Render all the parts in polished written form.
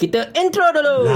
Kita intro dulu.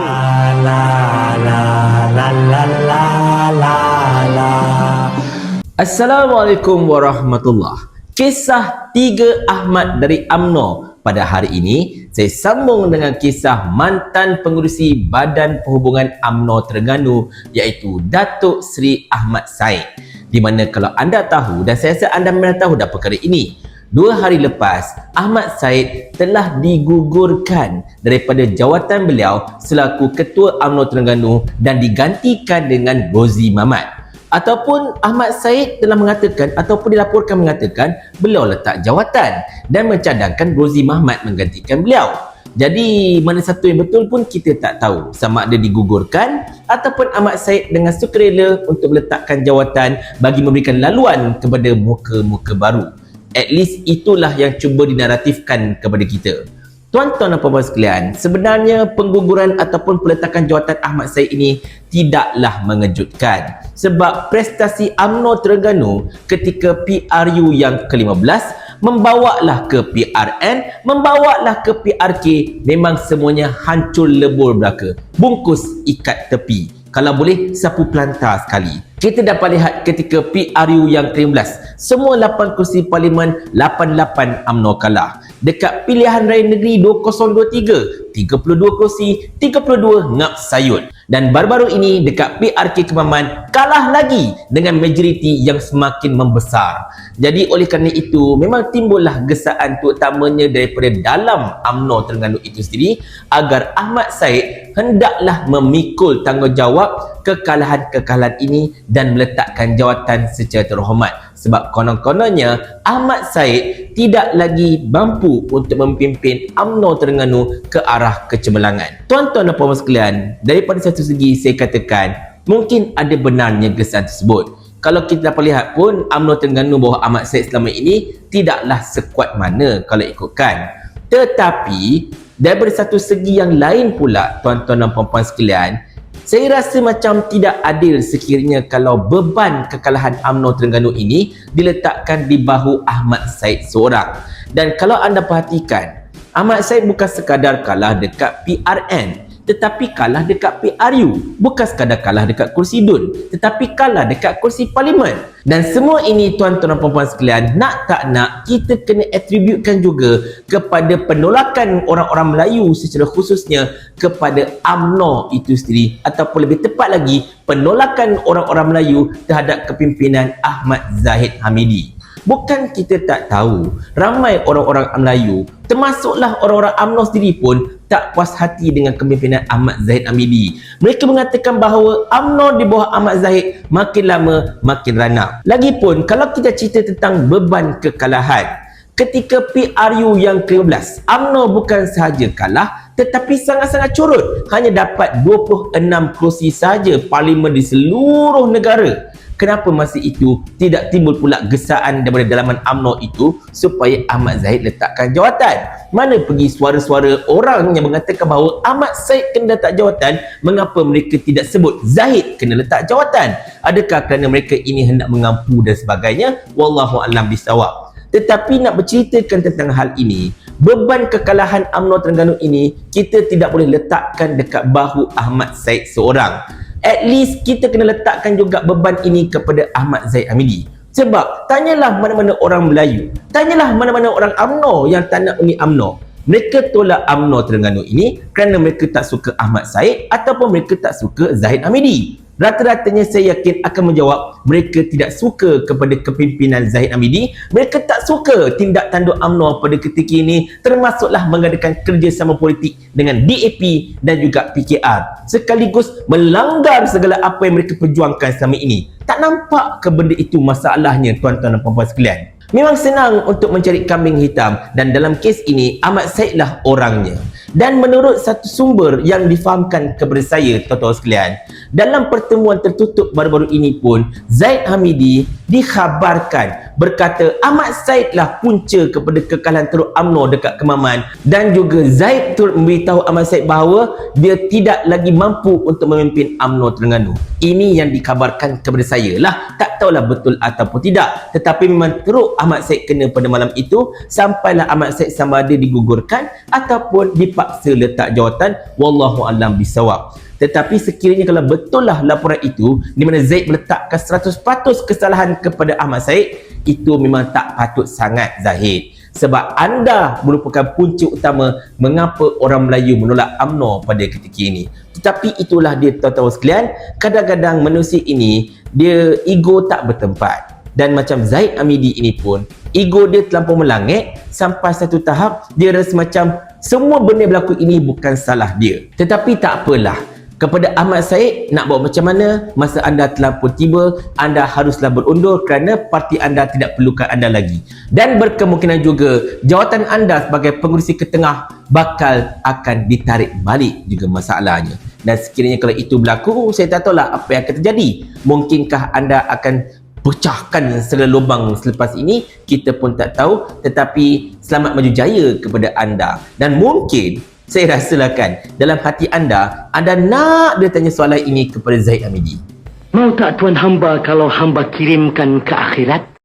Assalamualaikum warahmatullahi. Kisah 3 Ahmad dari UMNO. Pada hari ini, saya sambung dengan kisah mantan pengerusi Badan Perhubungan UMNO Terengganu, iaitu Datuk Seri Ahmad Said. Di mana kalau anda tahu, dan saya rasa anda memang tahu dah perkara ini, 2 hari lepas, Ahmad Said telah digugurkan daripada jawatan beliau selaku Ketua UMNO Terengganu dan digantikan dengan Rozi Mamat. Ataupun Ahmad Said telah mengatakan ataupun dilaporkan mengatakan beliau letak jawatan dan mencadangkan Rozi Mamat menggantikan beliau. Jadi mana satu yang betul pun kita tak tahu, sama ada digugurkan ataupun Ahmad Said dengan sukarela untuk meletakkan jawatan bagi memberikan laluan kepada muka-muka baru. At least itulah yang cuba dinaratifkan kepada kita. Tuan-tuan dan puan-puan sekalian, sebenarnya pengguguran ataupun peletakan jawatan Ahmad Said ini tidaklah mengejutkan. Sebab prestasi UMNO Terengganu ketika PRU yang ke-15 membawalah ke PRN, membawalah ke PRK, memang semuanya hancur lebur belaka. Bungkus ikat tepi. Kalau boleh, sapu pelantar sekali. Kita dapat lihat ketika PRU yang ke-15, semua 8 kursi parlimen, 88 UMNO kalah. Dekat pilihan raya negeri 2023, 32 kursi, 32 ngap sayut. Dan baru-baru ini dekat PRK Kemaman kalah lagi dengan majoriti yang semakin membesar. Jadi oleh kerana itu memang timbullah gesaan terutamanya daripada dalam UMNO Terengganu itu sendiri agar Ahmad Said hendaklah memikul tanggungjawab kekalahan-kekalahan ini dan meletakkan jawatan secara terhormat. Sebab konon-kononnya Ahmad Said tidak lagi mampu untuk memimpin UMNO Terengganu ke arah kecemerlangan. Tuan-tuan dan puan-puan sekalian, daripada satu segi saya katakan mungkin ada benarnya gesaan tersebut. Kalau kita dapat lihat pun UMNO Terengganu bawah Ahmad Said selama ini tidaklah sekuat mana kalau ikutkan. Tetapi daripada satu segi yang lain pula, tuan-tuan dan puan-puan sekalian, saya rasa macam tidak adil sekiranya kalau beban kekalahan UMNO Terengganu ini diletakkan di bahu Ahmad Said seorang. Dan kalau anda perhatikan, Ahmad Said bukan sekadar kalah dekat PRN, tetapi kalah dekat PRU. Bukan sekadar kalah dekat kursi DUN, tetapi kalah dekat kursi parlimen. Dan semua ini tuan-tuan dan puan-puan sekalian, nak tak nak kita kena atributkan juga kepada penolakan orang-orang Melayu secara khususnya kepada UMNO itu sendiri, ataupun lebih tepat lagi penolakan orang-orang Melayu terhadap kepimpinan Ahmad Zahid Hamidi. Bukan kita tak tahu, ramai orang-orang Melayu, termasuklah orang-orang UMNO sendiri pun tak puas hati dengan kepimpinan Ahmad Zahid Hamidi. Mereka mengatakan bahawa UMNO di bawah Ahmad Zahid makin lama makin ranak. Lagipun kalau kita cerita tentang beban kekalahan, ketika PRU yang ke-15, UMNO bukan sahaja kalah tetapi sangat-sangat curut. Hanya dapat 26 kursi sahaja parlimen di seluruh negara. Kenapa masa itu tidak timbul pula gesaan daripada dalaman UMNO itu supaya Ahmad Zahid letakkan jawatan? Mana pergi suara-suara orang yang mengatakan bahawa Ahmad Said kena letak jawatan? Mengapa mereka tidak sebut Zahid kena letak jawatan? Adakah kerana mereka ini hendak mengampu dan sebagainya? Wallahu a'lam bisawab. Tetapi nak berceritakan tentang hal ini, beban kekalahan UMNO Terengganu ini kita tidak boleh letakkan dekat bahu Ahmad Said seorang. At least kita kena letakkan juga beban ini kepada Ahmad Zahid Hamidi. Sebab tanyalah mana-mana orang Melayu, tanyalah mana-mana orang UMNO yang tak nak undi UMNO. Mereka tolak UMNO Terengganu ini kerana mereka tak suka Ahmad Said ataupun mereka tak suka Zahid Hamidi. Rata-ratanya saya yakin akan menjawab mereka tidak suka kepada kepimpinan Zahid Hamidi. Mereka tak suka tindak tanduk UMNO pada ketika ini, termasuklah mengadakan kerjasama politik dengan DAP dan juga PKR, sekaligus melanggar segala apa yang mereka perjuangkan selama ini. Tak nampak ke benda itu masalahnya, tuan-tuan dan puan-puan sekalian? Memang senang untuk mencari kambing hitam, dan dalam kes ini Ahmad Said lah orangnya. Dan menurut satu sumber yang difahamkan kepada saya, tuan-tuan sekalian, dalam pertemuan tertutup baru-baru ini pun Zahid Hamidi dikhabarkan berkata Ahmad Said lah punca kepada kekalahan teruk UMNO dekat Kemaman, dan juga Zahid turut memberitahu Ahmad Said bahawa dia tidak lagi mampu untuk memimpin UMNO Terengganu. Ini yang dikabarkan kepada saya lah. Tak tak tahulah betul ataupun tidak, tetapi memang teruk Ahmad Said kena pada malam itu, sampailah Ahmad Said sama ada digugurkan ataupun dipaksa letak jawatan. Wallahu alam bisawab. Tetapi sekiranya kalau betul lah laporan itu di mana Zaid meletakkan 100% kesalahan kepada Ahmad Said, itu memang tak patut sangat Zahid. Sebab anda merupakan punca utama mengapa orang Melayu menolak UMNO pada ketika ini. Tetapi itulah dia tuan-tuan sekalian, kadang-kadang manusia ini dia ego tak bertempat. Dan macam Zaid Amidi ini pun, ego dia terlampau melangit sampai satu tahap dia rasa macam semua benda berlaku ini bukan salah dia. Tetapi tak apalah. Kepada Ahmad Said, nak buat macam mana? Masa anda terlampau tiba, anda haruslah berundur kerana parti anda tidak perlukan anda lagi. Dan berkemungkinan juga jawatan anda sebagai pengurusi ketengah bakal akan ditarik balik juga masalahnya. Dan sekiranya kalau itu berlaku, saya tak tahulah apa yang akan terjadi. Mungkinkah anda akan pecahkan segala lubang selepas ini, kita pun tak tahu. Tetapi selamat maju jaya kepada anda. Dan mungkin saya rasalah kan dalam hati anda nak dia tanya soalan ini kepada Zaid Amidi. Mau tak tuan hamba kalau hamba kirimkan ke akhirat?